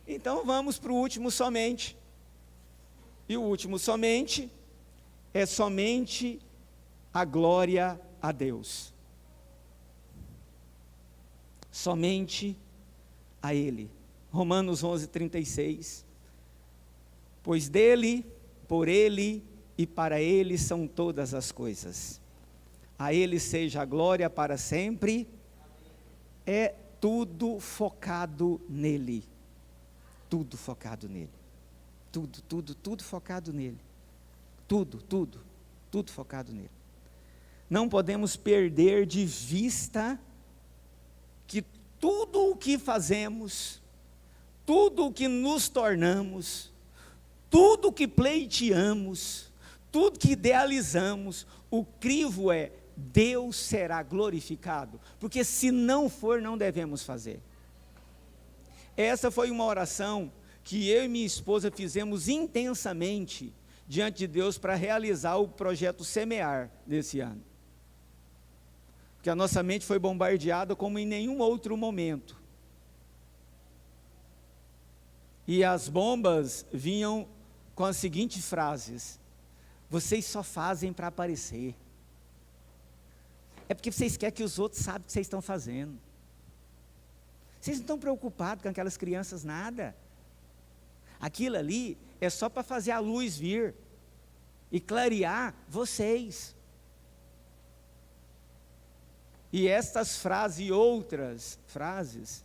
Então vamos para o último somente. E o último somente é somente a glória a Deus. Somente a Ele. Romanos 11:36. Pois dele, por Ele e para Ele são todas as coisas. A Ele seja a glória para sempre. É tudo focado nele. Tudo focado nele. Tudo focado nele. Tudo focado nele. Não podemos perder de vista que tudo o que fazemos, tudo o que nos tornamos, tudo o que pleiteamos, tudo que idealizamos, o crivo é: Deus será glorificado, porque se não for, não devemos fazer. Essa foi uma oração que eu e minha esposa fizemos intensamente diante de Deus para realizar o projeto Semear desse ano. Porque a nossa mente foi bombardeada como em nenhum outro momento. E as bombas vinham com as seguintes frases: vocês só fazem para aparecer. É porque vocês querem que os outros saibam o que vocês estão fazendo. Vocês não estão preocupados com aquelas crianças, nada. Aquilo ali é só para fazer a luz vir e clarear vocês. E estas frases e outras frases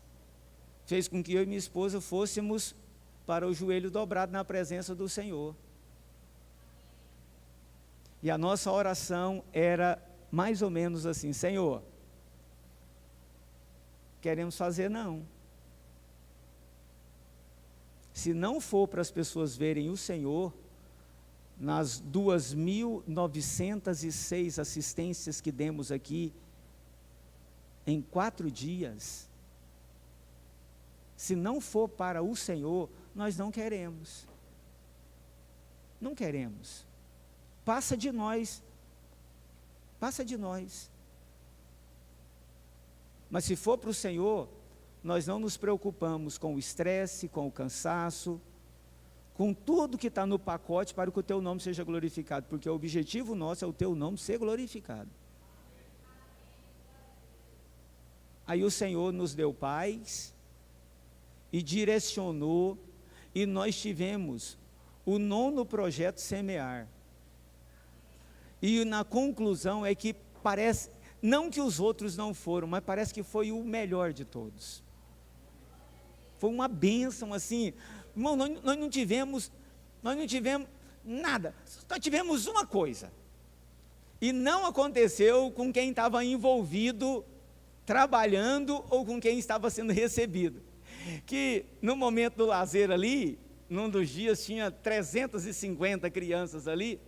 fez com que eu e minha esposa fôssemos para o joelho dobrado na presença do Senhor. E a nossa oração era mais ou menos assim: Senhor, queremos fazer não. Se não for para as pessoas verem o Senhor, nas 2.906 assistências que demos aqui, em 4 dias, se não for para o Senhor, nós não queremos. Não queremos. Passa de nós. Passa de nós. Mas se for para o Senhor, nós não nos preocupamos com o estresse, com o cansaço, com tudo que está no pacote para que o teu nome seja glorificado, porque o objetivo nosso é o teu nome ser glorificado. Aí o Senhor nos deu paz e direcionou, e nós tivemos o 9º projeto Semear. E na conclusão é que parece, não que os outros não foram, mas parece que foi o melhor de todos. Foi uma bênção assim, irmão, nós não tivemos nada, só tivemos uma coisa, e não aconteceu com quem estava envolvido, trabalhando, ou com quem estava sendo recebido, que no momento do lazer ali, num dos dias tinha 350 crianças ali,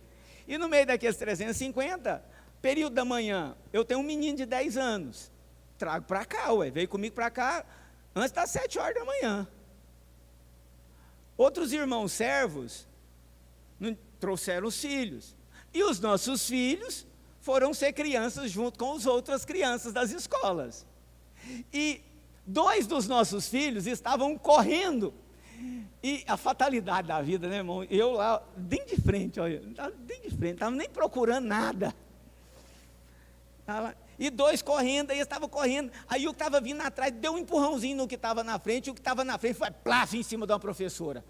e no meio daqueles 350, período da manhã, eu tenho um menino de 10 anos, trago para cá, veio comigo para cá, antes das 7 horas da manhã, outros irmãos servos, trouxeram os filhos, e os nossos filhos foram ser crianças junto com as outras crianças das escolas, e 2 dos nossos filhos estavam correndo, e a fatalidade da vida, né, irmão, eu lá, bem de frente, olha, bem de frente, não estava nem procurando nada, e 2 correndo, aí estavam correndo, aí o que estava vindo atrás, deu um empurrãozinho no que estava na frente, e o que estava na frente foi plaf em cima de uma professora,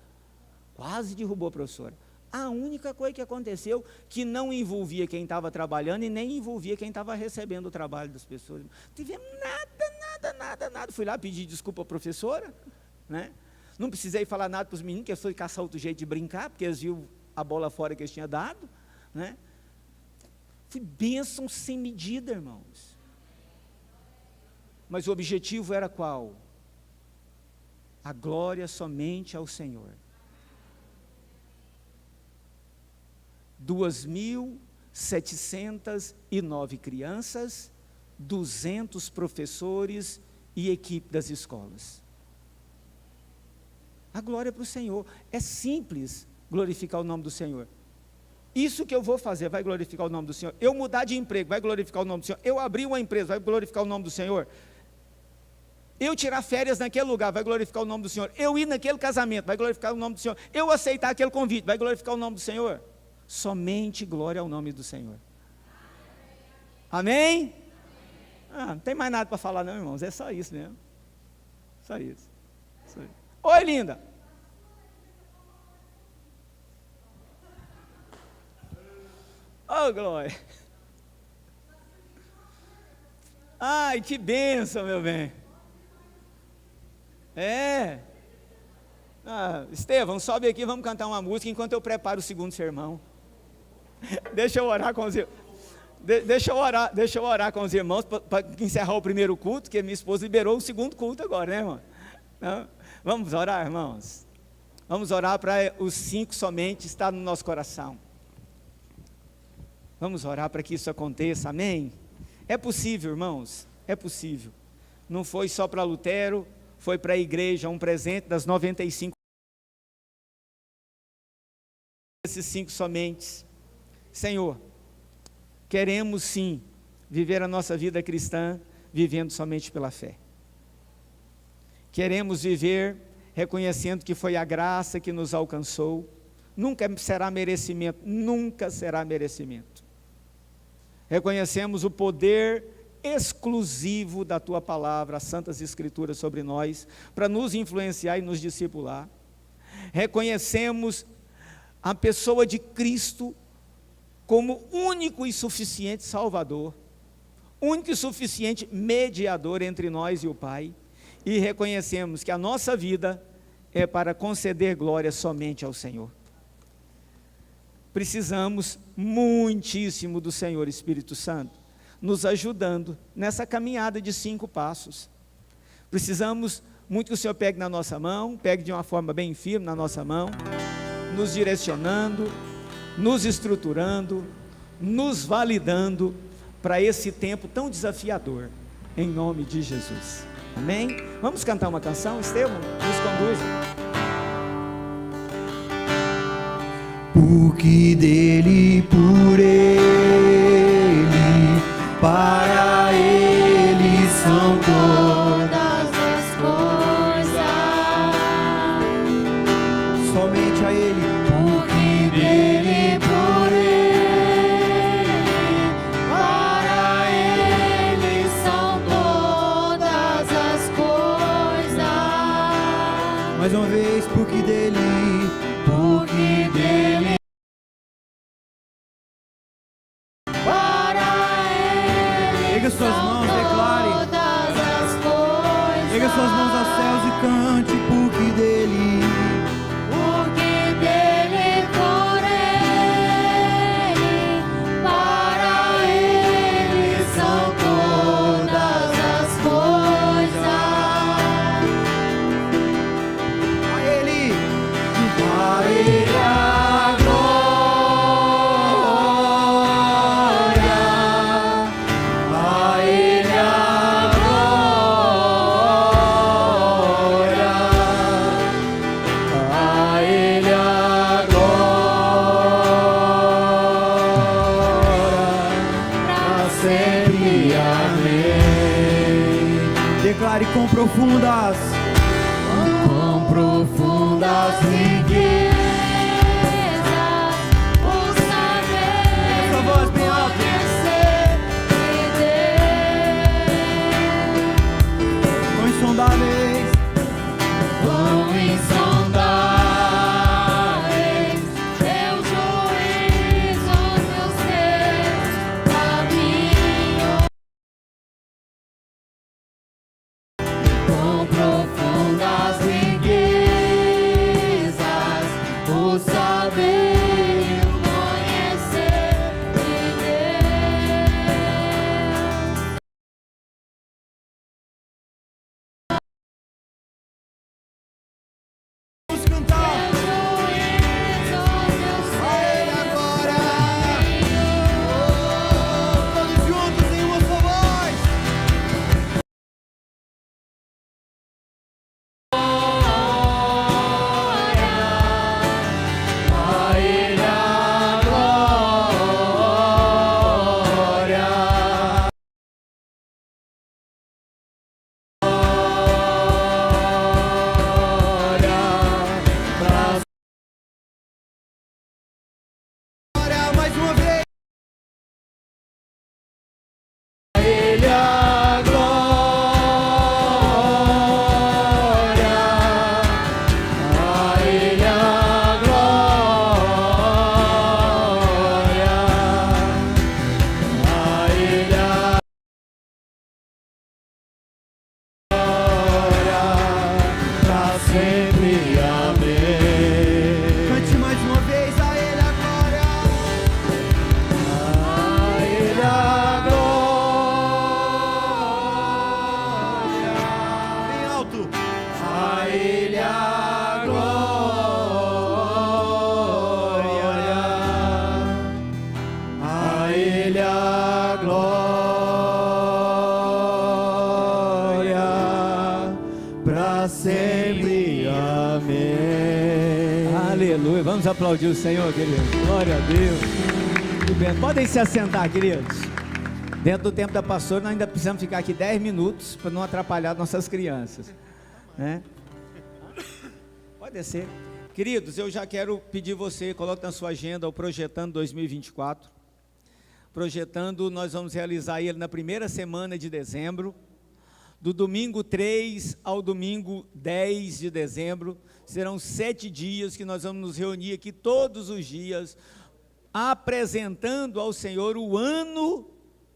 quase derrubou a professora. A única coisa que aconteceu, que não envolvia quem estava trabalhando, e nem envolvia quem estava recebendo o trabalho das pessoas, não tivemos nada, fui lá pedir desculpa à professora, né? Não precisei falar nada para os meninos, que eles foram caçar outro jeito de brincar, porque eles viram a bola fora que eles tinham dado, né? Foi bênção sem medida, irmãos. Mas o objetivo era qual? A glória somente ao Senhor. 2.709 crianças, 200 professores e equipe das escolas. A glória para o Senhor. É simples glorificar o nome do Senhor. Isso que eu vou fazer vai glorificar o nome do Senhor. Eu mudar de emprego vai glorificar o nome do Senhor. Eu abrir uma empresa vai glorificar o nome do Senhor. Eu tirar férias naquele lugar vai glorificar o nome do Senhor. Eu ir naquele casamento vai glorificar o nome do Senhor. Eu aceitar aquele convite vai glorificar o nome do Senhor. Somente glória ao nome do Senhor. Amém? Não tem mais nada para falar não, irmãos, é só isso mesmo. Só isso. Oi, linda. Oh, glória. Ai, que bênção, meu bem. Estevão, sobe aqui, vamos cantar uma música enquanto eu preparo o segundo sermão. Deixa eu orar com os irmãos. Deixa eu orar com os irmãos para encerrar o primeiro culto, que minha esposa liberou o segundo culto agora, né, irmão? Não? Vamos orar, irmãos? Vamos orar para os 5 somente estar no nosso coração. Vamos orar para que isso aconteça, amém? É possível, irmãos, é possível. Não foi só para Lutero, foi para a igreja um presente das 95. Esses 5 somente. Senhor, queremos sim viver a nossa vida cristã vivendo somente pela fé. Queremos viver reconhecendo que foi a graça que nos alcançou. Nunca será merecimento, nunca será merecimento. Reconhecemos o poder exclusivo da Tua palavra, as Santas Escrituras sobre nós, para nos influenciar e nos discipular. Reconhecemos a pessoa de Cristo como único e suficiente Salvador, único e suficiente mediador entre nós e o Pai, e reconhecemos que a nossa vida é para conceder glória somente ao Senhor. Precisamos muitíssimo do Senhor Espírito Santo, nos ajudando nessa caminhada de 5 passos. Precisamos muito que o Senhor pegue na nossa mão, pegue de uma forma bem firme na nossa mão, nos direcionando, nos estruturando, nos validando para esse tempo tão desafiador, em nome de Jesus, amém? Vamos cantar uma canção, Estevão, nos conduza. Porque dele, por ele, para ele são todas as coisas, somente a ele, porque dele, por ele, para ele são todas as coisas. Mais uma vez, porque dele, Ele a glória, a Ele a glória, a Ele a glória, pra sempre, amém. Declare com profundas riquezas, o saber, essa voz bem alta, conhecer Deus, com insondáveis, teus juízos, meus caminhos, com profundas riquezas, o saber, o conhecer de Deus. Vamos cantar. A Ele agora. Todos juntos em uma só voz. A Ele a glória, glória, mais uma vez. A Ele a glória, a Ele a glória, a Ele a glória, pra sempre, amém. Cante mais uma vez, a Ele a glória, a Ele a glória, bem alto, a Ele a glória, a Ele a glória, pra sempre, amém. Aleluia. Vamos aplaudir o Senhor, queridos. Glória a Deus. Que bem. Podem se assentar, queridos. Dentro do tempo da pastora, nós ainda precisamos ficar aqui 10 minutos para não atrapalhar nossas crianças, né? Pode descer. Queridos, eu já quero pedir você, coloque na sua agenda o Projetando 2024. Projetando, nós vamos realizar ele na primeira semana de dezembro, do domingo 3 ao domingo 10 de dezembro. Serão 7 dias que nós vamos nos reunir aqui todos os dias, apresentando ao Senhor o ano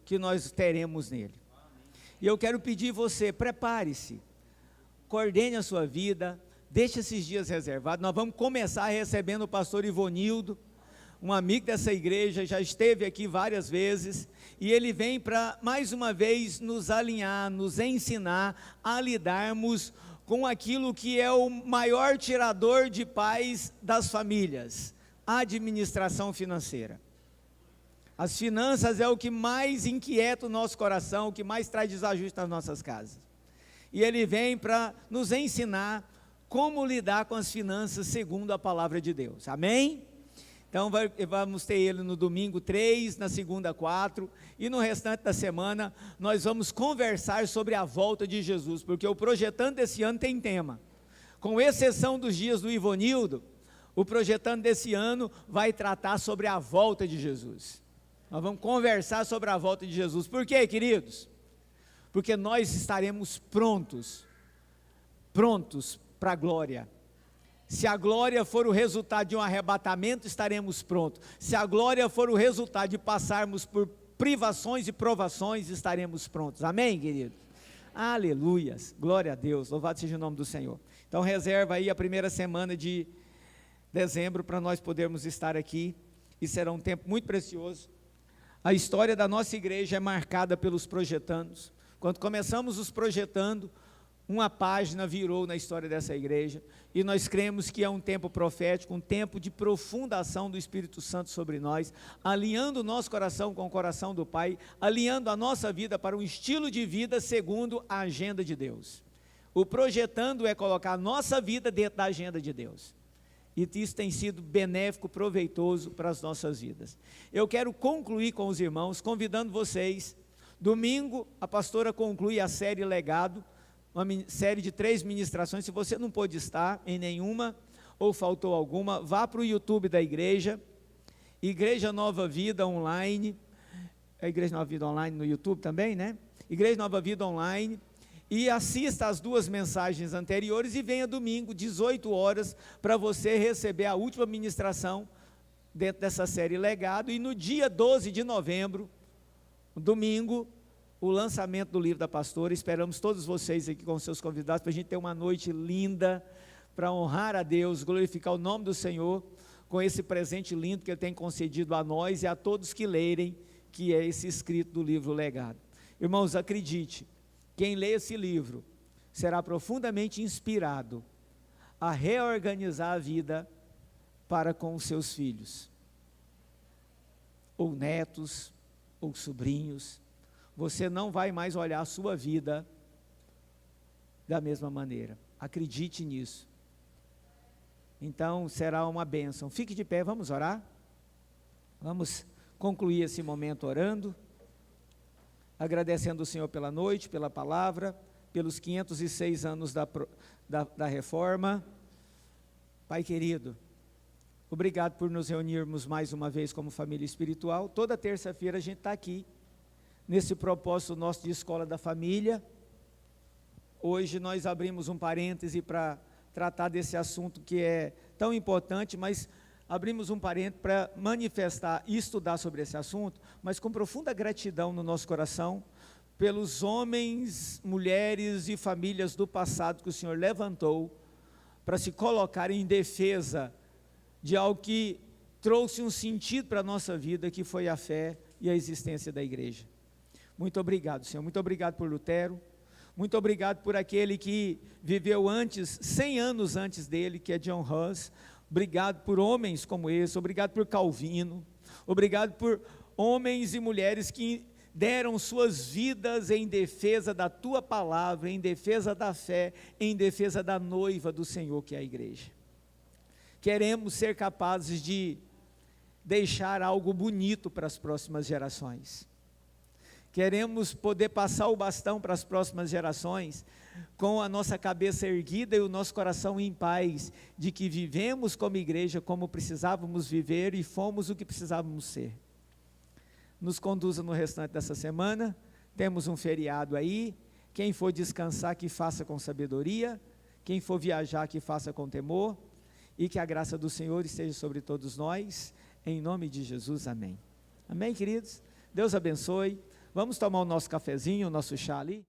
que nós teremos nele. E eu quero pedir você, prepare-se, coordene a sua vida, deixe esses dias reservados. Nós vamos começar recebendo o pastor Ivonildo, um amigo dessa igreja, já esteve aqui várias vezes, e ele vem para, mais uma vez, nos alinhar, nos ensinar a lidarmos com aquilo que é o maior tirador de paz das famílias, a administração financeira. As finanças é o que mais inquieta o nosso coração, o que mais traz desajuste nas nossas casas. E ele vem para nos ensinar como lidar com as finanças segundo a palavra de Deus. Amém? Então vamos ter ele no domingo 3, na segunda 4, e no restante da semana nós vamos conversar sobre a volta de Jesus, porque o Projetando desse ano tem tema. Com exceção dos dias do Ivonildo, o Projetando desse ano vai tratar sobre a volta de Jesus. Nós vamos conversar sobre a volta de Jesus. Por quê, queridos? Porque nós estaremos prontos para a glória. Se a glória for o resultado de um arrebatamento, estaremos prontos. Se a glória for o resultado de passarmos por privações e provações, estaremos prontos. Amém, queridos? Aleluias, glória a Deus, louvado seja o nome do Senhor. Então reserva aí a primeira semana de dezembro para nós podermos estar aqui, e será um tempo muito precioso. A história da nossa igreja é marcada pelos projetandos. Quando começamos os projetando, uma página virou na história dessa igreja, e nós cremos que é um tempo profético, um tempo de profunda ação do Espírito Santo sobre nós, alinhando o nosso coração com o coração do Pai, alinhando a nossa vida para um estilo de vida segundo a agenda de Deus. O projetando é colocar a nossa vida dentro da agenda de Deus, e isso tem sido benéfico, proveitoso para as nossas vidas. Eu quero concluir com os irmãos, convidando vocês. Domingo a pastora conclui a série Legado, uma série de 3 ministrações. Se você não pôde estar em nenhuma, ou faltou alguma, vá para o YouTube da igreja, Igreja Nova Vida Online, a Igreja Nova Vida Online no YouTube também, né? Igreja Nova Vida Online, e assista as 2 mensagens anteriores, e venha domingo, 18 horas, para você receber a última ministração, dentro dessa série Legado, e no dia 12 de novembro, domingo, o lançamento do livro da pastora. Esperamos todos vocês aqui com seus convidados, para a gente ter uma noite linda, para honrar a Deus, glorificar o nome do Senhor, com esse presente lindo que Ele tem concedido a nós e a todos que lerem, que é esse escrito do livro Legado. Irmãos, acredite, quem lê esse livro, será profundamente inspirado a reorganizar a vida para com os seus filhos, ou netos, ou sobrinhos. Você não vai mais olhar a sua vida da mesma maneira, acredite nisso. Então será uma bênção. Fique de pé, vamos orar? Vamos concluir esse momento orando, agradecendo o Senhor pela noite, pela palavra, pelos 506 anos da reforma. Pai querido, obrigado por nos reunirmos mais uma vez como família espiritual. Toda terça-feira a gente está aqui, nesse propósito nosso de Escola da Família. Hoje nós abrimos um parêntese para tratar desse assunto que é tão importante, mas abrimos um parêntese para manifestar e estudar sobre esse assunto, mas com profunda gratidão no nosso coração, pelos homens, mulheres e famílias do passado que o Senhor levantou, para se colocar em defesa de algo que trouxe um sentido para a nossa vida, que foi a fé e a existência da igreja. Muito obrigado, Senhor, muito obrigado por Lutero, muito obrigado por aquele que viveu antes, 100 anos antes dele, que é John Huss. Obrigado por homens como esse, obrigado por Calvino, obrigado por homens e mulheres que deram suas vidas em defesa da tua palavra, em defesa da fé, em defesa da noiva do Senhor, que é a igreja. Queremos ser capazes de deixar algo bonito para as próximas gerações. Queremos poder passar o bastão para as próximas gerações, com a nossa cabeça erguida e o nosso coração em paz, de que vivemos como igreja, como precisávamos viver e fomos o que precisávamos ser. Nos conduza no restante dessa semana, temos um feriado aí, quem for descansar que faça com sabedoria, quem for viajar que faça com temor, e que a graça do Senhor esteja sobre todos nós, em nome de Jesus, amém. Amém, queridos? Deus abençoe. Vamos tomar o nosso cafezinho, o nosso chá ali?